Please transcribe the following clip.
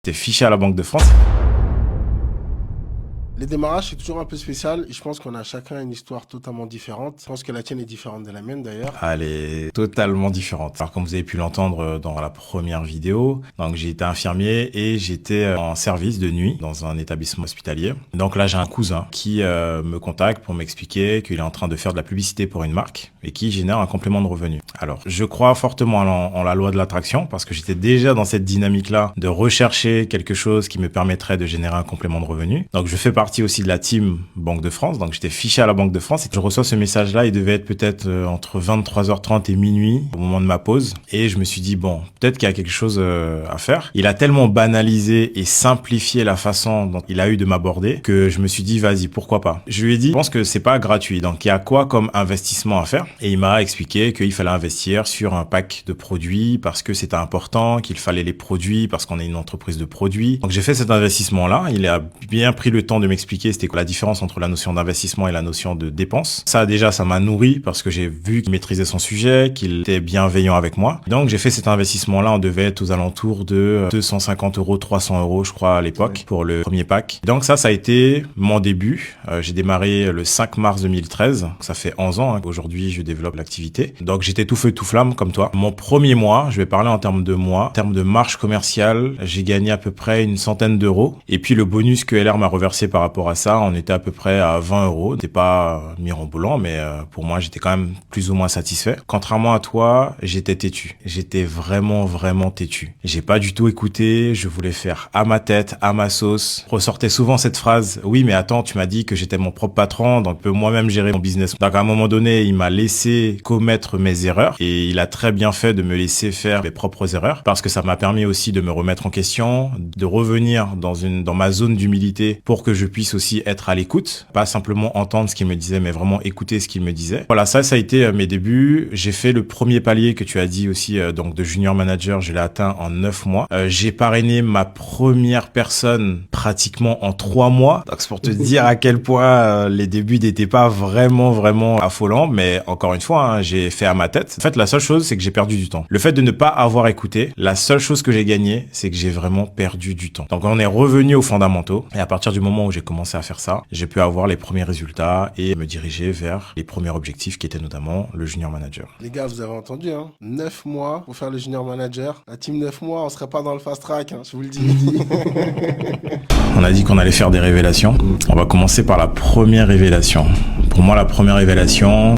T'es fiché à la Banque de France. Les démarrages, c'est toujours un peu spécial. Je pense qu'on a chacun une histoire totalement différente. Je pense que la tienne est différente de la mienne d'ailleurs. Elle est totalement différente. Alors, comme vous avez pu l'entendre dans la première vidéo, donc j'ai été infirmier et j'étais en service de nuit dans un établissement hospitalier. Donc là, j'ai un cousin qui me contacte pour m'expliquer qu'il est en train de faire de la publicité pour une marque et qui génère un complément de revenu. Alors, je crois fortement en la loi de l'attraction parce que j'étais déjà dans cette dynamique-là de rechercher quelque chose qui me permettrait de générer un complément de revenu. Donc, je fais partie aussi de la team Banque de France. Donc, j'étais fiché à la Banque de France et je reçois ce message-là. Il devait être peut-être entre 23h30 et minuit au moment de ma pause. Et je me suis dit, bon, peut-être qu'il y a quelque chose à faire. Il a tellement banalisé et simplifié la façon dont il a eu de m'aborder que je me suis dit, vas-y, pourquoi pas. Je lui ai dit, je pense que c'est pas gratuit. Donc, il y a quoi comme investissement à faire? Et il m'a expliqué qu'il fallait investir sur un pack de produits parce que c'était important, qu'il fallait les produits parce qu'on est une entreprise de produits. Donc, j'ai fait cet investissement-là. Il a bien pris le temps de m'expliquer c'était quoi la différence entre la notion d'investissement et la notion de dépense. Ça, déjà, ça m'a nourri parce que j'ai vu qu'il maîtrisait son sujet, qu'il était bienveillant avec moi. Donc, j'ai fait cet investissement-là. On devait être aux alentours de 250 euros, 300 euros, je crois, à l'époque, pour le premier pack. Donc, ça a été mon début. J'ai démarré le 5 mars 2013. Ça fait 11 ans. Aujourd'hui, je développe l'activité. Donc, j'étais tout feu, tout flamme, comme toi. Mon premier mois, je vais parler en termes de mois. En termes de marge commerciale, j'ai gagné à peu près une centaine d'euros. Et puis, le bonus que LR m'a reversé par rapport à ça, on était à peu près à 20 euros. C'était pas mirobolant, mais pour moi, j'étais quand même plus ou moins satisfait. Contrairement à toi, j'étais têtu. J'étais vraiment, vraiment têtu. J'ai pas du tout écouté. Je voulais faire à ma tête, à ma sauce. Ressortait souvent cette phrase, oui, mais attends, tu m'as dit que j'étais mon propre patron, donc je peux moi-même gérer mon business. Donc à un moment donné, il m'a laissé commettre mes erreurs et il a très bien fait de me laisser faire mes propres erreurs parce que ça m'a permis aussi de me remettre en question, de revenir dans ma zone d'humilité pour que je puisse aussi être à l'écoute, pas simplement entendre ce qu'il me disait, mais vraiment écouter ce qu'il me disait. Voilà, ça a été mes débuts. J'ai fait le premier palier que tu as dit aussi, donc de junior manager, je l'ai atteint en 9 mois. J'ai parrainé ma première personne pratiquement en 3 mois. Donc c'est pour te dire à quel point les débuts n'étaient pas vraiment affolants, mais encore une fois, j'ai fait à ma tête. En fait, la seule chose, c'est que j'ai perdu du temps. Le fait de ne pas avoir écouté, la seule chose que j'ai gagné, c'est que j'ai vraiment perdu du temps. Donc on est revenu aux fondamentaux et à partir du moment où j'ai commencé à faire ça, j'ai pu avoir les premiers résultats et me diriger vers les premiers objectifs qui étaient notamment le junior manager. Les gars, vous avez entendu, 9 mois pour faire le junior manager. La team 9 mois, on serait pas dans le fast track, je vous le dis. On a dit qu'on allait faire des révélations. On va commencer par la première révélation. Pour moi, la première révélation,